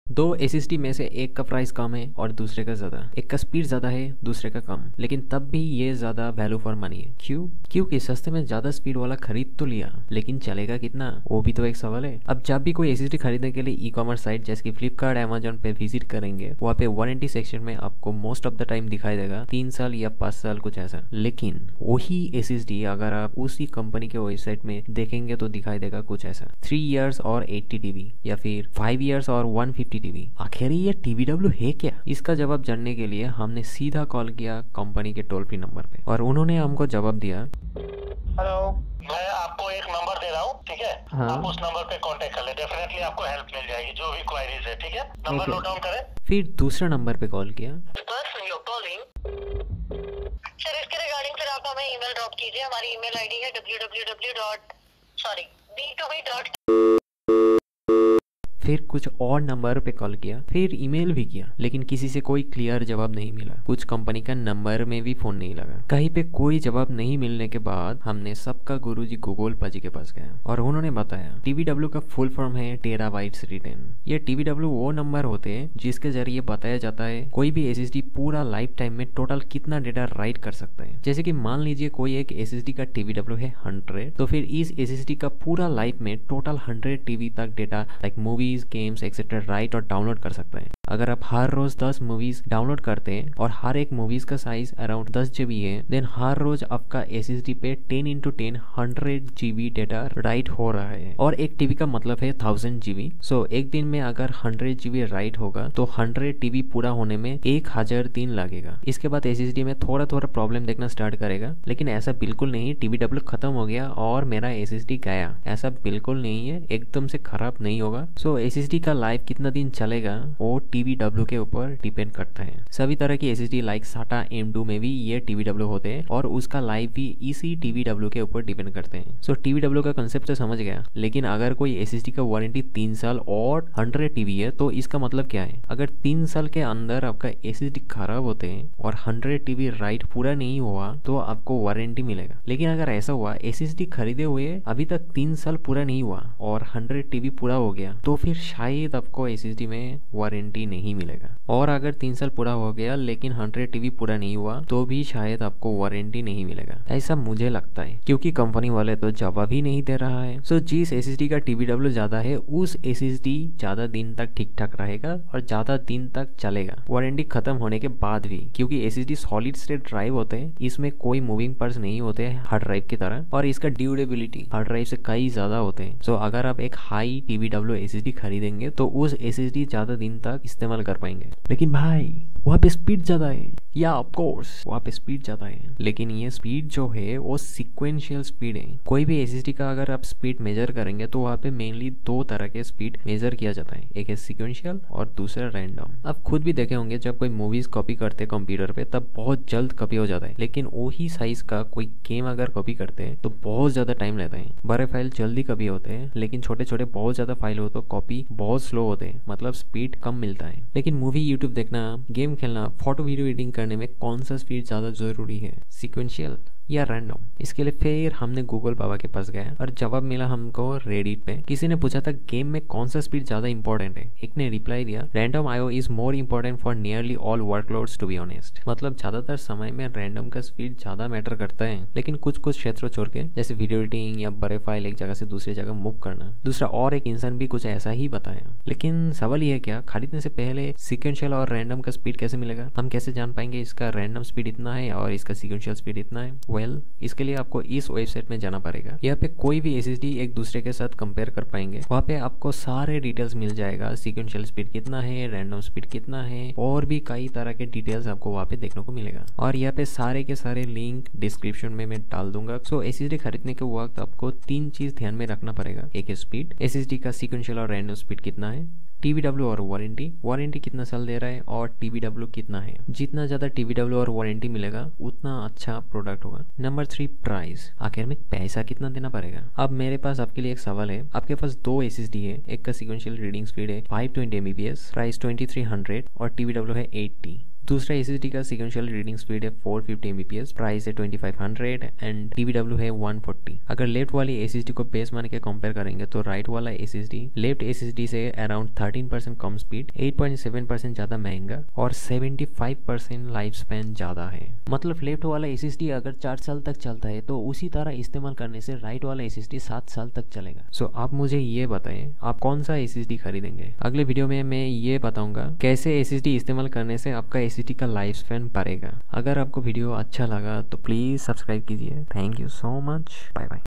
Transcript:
दो एसएसडी में से एक का प्राइस कम है और दूसरे का ज़्यादा। एक का स्पीड ज़्यादा है, दूसरे का कम, लेकिन तब भी ये ज़्यादा वैल्यू फॉर मनी है। क्यों? क्योंकि सस्ते में ज़्यादा स्पीड वाला खरीद तो लिया, लेकिन चलेगा कितना, वो भी तो एक सवाल है। अब जब भी कोई एसएसडी खरीदने के लिए ई कॉमर्स साइट जैसे कि फ्लिपकार्ट, अमेजोन पे विजिट करेंगे, वहाँ पे वारंटी सेक्शन में आपको मोस्ट ऑफ द टाइम दिखाई देगा 3 साल या 5 साल कुछ ऐसा। लेकिन वही एसएसडी अगर आप उसी कंपनी के वेबसाइट में देखेंगे तो दिखाई देगा कुछ ऐसा, 3 इयर्स और 80 टीबी या फिर 5 इयर्स और 150 टीबी। आखिर ये टीवीडब्ल्यू है क्या? इसका जवाब जानने के लिए हमने सीधा कॉल किया कंपनी के टोल फ्री नंबर पे और उन्होंने हमको जवाब दिया, हेलो, मैं आपको एक नंबर दे रहा हूँ, ठीक है? हाँ। आप उस नंबर पे कांटेक्ट कर ले, डेफिनेटली आपको हेल्प मिल जाएगी जो भी क्वायरीज है, ठीक है? नंबर नोट डाउन करें। फिर दूसरा नंबर पे कॉल किया। सर इसके रिगार्डिंग फिर आप हमें ईमेल ड्रॉप कीजिए। हमारी ईमेल आईडी है b2b. फिर कुछ और नंबर पे कॉल किया, फिर ईमेल भी किया, लेकिन किसी से कोई क्लियर जवाब नहीं मिला। कुछ कंपनी का नंबर में भी फोन नहीं लगा। कहीं पे कोई जवाब नहीं मिलने के बाद हमने सबका गुरुजी गूगल पाजी के पास गया और उन्होंने बताया टीवीडब्ल्यू का फुल फॉर्म है टेराबाइट्स रिटेन। ये टीवीडब्ल्यू वो नंबर होते हैं जिसके जरिए बताया जाता है कोई भी एसएसडी पूरा लाइफ टाइम में टोटल कितना डेटा राइट कर सकता है। जैसे कि मान लीजिए कोई एक एसएसडी का टीवीडब्ल्यू है 100, तो फिर इस एसएसडी का पूरा लाइफ में टोटल 100 टीबी तक data like movies, games etcetera right और डाउनलोड कर सकते हैं। अगर आप हर रोज 10 मूवीज डाउनलोड करते हैं और हर एक मूवीज का साइज अराउंड 10 GB है, देन हर रोज आपका एसएसडी पे 10x10 100 GB डेटा राइट हो रहा है। और एक टीबी का मतलब है 1000 GB। सो एक दिन में अगर 100 GB राइट होगा तो 100 टीबी पूरा होने में 1000 दिन लगेगा। इसके बाद एसएसडी में थोड़ा थोड़ा प्रॉब्लम देखना स्टार्ट करेगा, लेकिन ऐसा बिल्कुल नहीं टीवीडब्ल्यू खत्म हो गया और मेरा एसएसडी गया, ऐसा बिल्कुल नहीं है। एकदम से खराब नहीं होगा। सो एसएसडी का लाइफ कितना दिन चलेगा वो टीवीडब्ल्यू के ऊपर डिपेंड करता है। सभी तरह की एसएसडी लाइक SATA M2 में भी ये टीवीडब्ल्यू होते हैं और उसका लाइफ भी इसी टीवीडब्ल्यू के ऊपर डिपेंड करते हैं। सो टीवीडब्ल्यू का कंसेप्ट तो समझ गया, लेकिन अगर कोई एसएसडी का वारंटी 3 साल और 100 टीबी है तो इसका मतलब क्या है? अगर 3 साल के अंदर आपका एसएसडी खराब होते हैं और 100 टीबी राइट पूरा नहीं हुआ तो आपको वारंटी मिलेगा। लेकिन अगर ऐसा हुआ एसएसडी खरीदे हुए अभी तक 3 साल पूरा नहीं हुआ और 100 टीबी पूरा हो गया तो फिर शायद आपको एसएसडी में वारंटी नहीं मिलेगा। और अगर 3 साल पूरा हो गया लेकिन 100 टीबी पूरा नहीं हुआ तो भी शायद आपको वारंटी नहीं मिलेगा, ऐसा मुझे लगता है, क्योंकि कंपनी वाले तो जवाब ही नहीं दे रहा है। सो जिस एसएसडी का टीवीडब्ल्यू ज्यादा है उस एसएसडी ज्यादा दिन तक ठीक ठाक रहेगा और ज्यादा दिन तक चलेगा वारंटी खत्म होने के बाद भी, क्योंकि एसएसडी सॉलिड स्टेट ड्राइव होते हैं, इसमें कोई मूविंग पार्ट्स नहीं होते हैं हार्ड ड्राइव की तरह, और इसका ड्यूरेबिलिटी हार्ड ड्राइव से कई ज्यादा होते हैं। सो अगर आप एक हाई टीवीडब्ल्यू एसएसडी खरीदेंगे तो उस एसएसडी ज्यादा दिन तक इस्तेमाल कर पाएंगे। लेकिन भाई वहाँ पे स्पीड ज्यादा है, या ऑफ कोर्स वहाँ पे स्पीड ज्यादा है, लेकिन ये स्पीड जो है वो सीक्वेंशियल स्पीड है। कोई भी एसएसडी का अगर आप स्पीड मेजर करेंगे तो वहाँ पे मेनली 2 तरह के स्पीड मेजर किया जाता है, एक है सीक्वेंशियल और दूसरा रैंडम। आप खुद भी देखे होंगे जब कोई मूवीज कॉपी करते हैं कंप्यूटर पे तब बहुत जल्द कॉपी हो जाता है, लेकिन वही साइज का कोई गेम अगर कॉपी करते हैं तो बहुत ज्यादा टाइम लेता है। बड़े फाइल जल्दी कॉपी होते हैं, लेकिन छोटे छोटे बहुत ज्यादा फाइल हो तो कॉपी बहुत स्लो होते हैं, मतलब स्पीड कम मिलता है। लेकिन मूवी, यूट्यूब देखना, गेम खेलना, फोटो वीडियो एडिटिंग करने में कौन सा स्पीड ज्यादा जरूरी है, सीक्वेंशियल या रैंडम? इसके लिए फिर हमने गूगल बाबा के पास गया और जवाब मिला हमको रेडिट पे। किसी ने पूछा था गेम में कौन सा स्पीड ज्यादा इंपॉर्टेंट है, एक ने रिप्लाई दिया random IO is more important for nearly all workloads to be honest. मतलब ज्यादातर समय में रैंडम का स्पीड ज्यादा मैटर करता है, लेकिन कुछ कुछ क्षेत्रों छोड़ के, जैसे वीडियो एडिटिंग या बड़े फाइल एक जगह से दूसरी जगह मूव करना। दूसरा और एक इंसान भी कुछ ऐसा ही बताया। लेकिन सवाल यह है क्या खरीदने से पहले सीक्वेंशियल और रैंडम का स्पीड कैसे मिलेगा? हम कैसे जान पाएंगे इसका रैंडम स्पीड इतना है और इसका सीक्वेंशियल स्पीड इतना है? इसके लिए आपको इस वेबसाइट में जाना पड़ेगा। यहाँ पे कोई भी एसएसडी एक दूसरे के साथ कंपेयर कर पाएंगे। वहाँ पे आपको सारे डिटेल्स मिल जाएगा, सीक्वेंशियल स्पीड कितना है, रैंडम स्पीड कितना है, और भी कई तरह के डिटेल्स आपको वहाँ पे देखने को मिलेगा। और यहाँ पे सारे के सारे लिंक डिस्क्रिप्शन में मैं डाल दूंगा। सो एसएसडी खरीदने के वक्त आपको 3 चीज ध्यान में रखना पड़ेगा। एक है स्पीड, एसएसडी का सीक्वेंशियल और रैंडम स्पीड कितना है, टीवीडब्ल्यू और वारंटी कितना साल दे रहा है, और टीवीडब्ल्यू कितना है। जितना ज्यादा टीवीडब्ल्यू और वारंटी मिलेगा उतना अच्छा प्रोडक्ट होगा। नंबर 3 प्राइस, आखिर में पैसा कितना देना पड़ेगा। अब मेरे पास आपके लिए एक सवाल है, आपके पास 2 एसएसडी है, एक का सीक्वेंशियल रीडिंग स्पीड है 520 Mbps, प्राइस 2300 और टीवीडब्ल्यू है 80। दूसरा SSD का सिक्वेंशियल रीडिंग स्पीड है 450 Mbps, प्राइस है 2500 एंड TBW है 140। अगर लेफ्ट वाली SSD को बेस मान के कंपेयर करेंगे तो राइट वाला SSD लेफ्ट SSD से अराउंड 13% कम स्पीड, 8.7% ज़्यादा महंगा और 75% लाइफ स्पैन ज़्यादा है। मतलब लेफ्ट वाला SSD अगर 4 साल तक चलता है तो उसी तरह इस्तेमाल करने से राइट वाला SSD 7 साल तक चलेगा। सो आप मुझे ये बताएं आप कौन सा SSD खरीदेंगे। अगले वीडियो में मैं ये बताऊंगा कैसे SSD इस्तेमाल करने से आपका SSD का लाइफ स्पैन बढ़ेगा। अगर आपको वीडियो अच्छा लगा तो प्लीज़ सब्सक्राइब कीजिए। Thank you so much, bye bye.